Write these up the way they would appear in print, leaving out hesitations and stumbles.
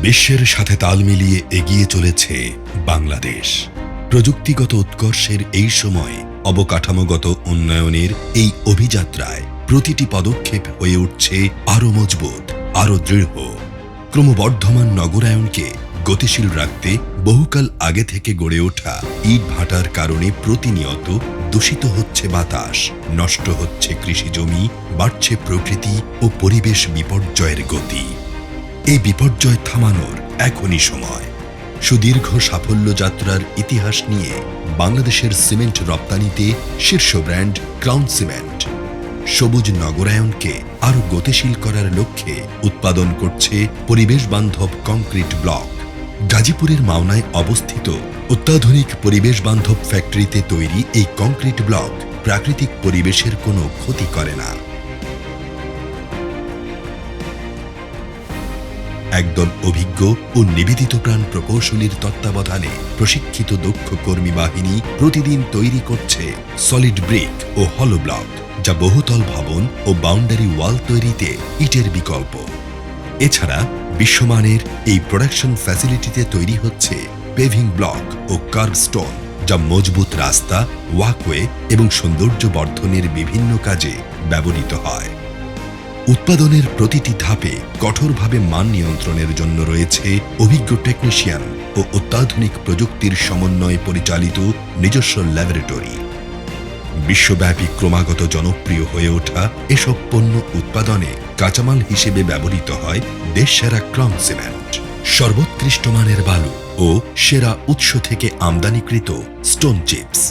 বিশ্বের সাথে তাল মিলিয়ে এগিয়ে চলেছে বাংলাদেশ। প্রযুক্তিগত উৎকর্ষের এই সময় অবকাঠামোগত উন্নয়নের এই অভিযাত্রায় প্রতিটি পদক্ষেপ হয়ে উঠছে আরও মজবুত, আরও দৃঢ়। ক্রমবর্ধমান নগরায়নকে গতিশীল রাখতে বহুকাল আগে থেকে গড়ে ওঠা ইট ভাটার কারণে প্রতিনিয়ত দূষিত হচ্ছে বাতাস, নষ্ট হচ্ছে কৃষিজমি, বাড়ছে প্রকৃতি ও পরিবেশ বিপর্যয়ের গতি। এই বিপর্যয় থামানোর এখনই সময়। সুদীর্ঘ সাফল্য যাত্রার ইতিহাস নিয়ে বাংলাদেশের সিমেন্ট রপ্তানিতে শীর্ষ ব্র্যান্ড ক্রাউন সিমেন্ট সবুজ নগরায়নকে আরও গতিশীল করার লক্ষ্যে উৎপাদন করছে পরিবেশ বান্ধব কংক্রিট ব্লক। গাজীপুরের মাওনায় অবস্থিত অত্যাধুনিক পরিবেশ বান্ধব ফ্যাক্টরিতে তৈরি এই কংক্রিট ব্লক প্রাকৃতিক পরিবেশের কোনো ক্ষতি করে না। একদল অভিজ্ঞ ও নিবেদিত প্রাণ প্রকৌশলীর তত্ত্বাবধানে প্রশিক্ষিত দক্ষ কর্মী বাহিনী প্রতিদিন তৈরি করছে সলিড ব্রিক ও হলো ব্লক, যা বহুতল ভবন ও বাউন্ডারি ওয়াল তৈরিতে ইটের বিকল্প। এছাড়া বিশ্বমানের এই প্রোডাকশন ফ্যাসিলিটিতে তৈরি হচ্ছে পেভিং ব্লক ও কার্ভ স্টোন, যা মজবুত রাস্তা, ওয়াকওয়ে এবং সৌন্দর্য বর্ধনের বিভিন্ন কাজে ব্যবহৃত হয়। উৎপাদনের প্রতিটি ধাপে কঠোরভাবে মান নিয়ন্ত্রণের জন্য রয়েছে অভিজ্ঞ টেকনিশিয়ান ও অত্যাধুনিক প্রযুক্তির সমন্বয়ে পরিচালিত নিজস্ব ল্যাবরেটরি। বিশ্বব্যাপী ক্রমাগত জনপ্রিয় হয়ে ওঠা এসব পণ্য উৎপাদনে কাঁচামাল হিসেবে ব্যবহৃত হয় দেশসেরা ক্রাউন সিমেন্ট, সর্বোৎকৃষ্ট মানের বালু ও সেরা উৎস থেকে আমদানিকৃত stone chips.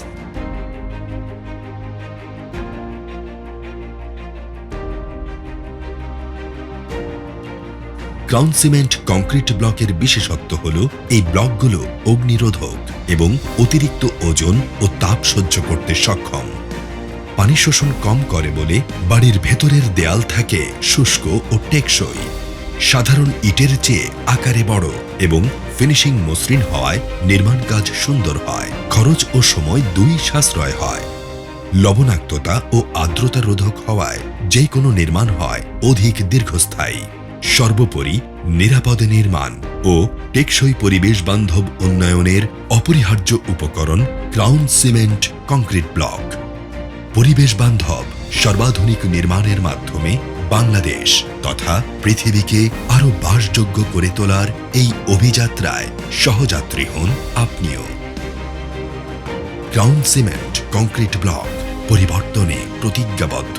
Crown cement concrete ব্লকের বিশেষত্ব হল এই ব্লকগুলো অগ্নিরোধক এবং অতিরিক্ত ওজন ও তাপ সহ্য করতে সক্ষম। পানি শোষণ কম করে বলে বাড়ির ভেতরের দেয়াল থাকে শুষ্ক ও টেকসই। সাধারণ ইটের চেয়ে আকারে বড় এবং ফিনিশিং মসৃণ হওয়ায় নির্মাণ কাজ সুন্দর হয়, খরচ ও সময় দুই সাশ্রয় হয়। লবণাক্ততা ও আর্দ্রতা রোধক হওয়ায় যে কোনো নির্মাণ হয় অধিক দীর্ঘস্থায়ী। সর্বোপরি নিরাপদ নির্মাণ ও টেকসই পরিবেশ বান্ধব উন্নয়নের অপরিহার্য উপকরণ ক্রাউন সিমেন্ট কংক্রিট ব্লক। পরিবেশ বান্ধব সর্বাধুনিক নির্মাণের মাধ্যমে বাংলাদেশ তথা পৃথিবীকে আরও বাসযোগ্য করে তোলার এই অভিযাত্রায় সহযাত্রী হন আপনিও। ক্রাউন সিমেন্ট কংক্রিট ব্লক পরিবর্তনে প্রতিজ্ঞাবদ্ধ।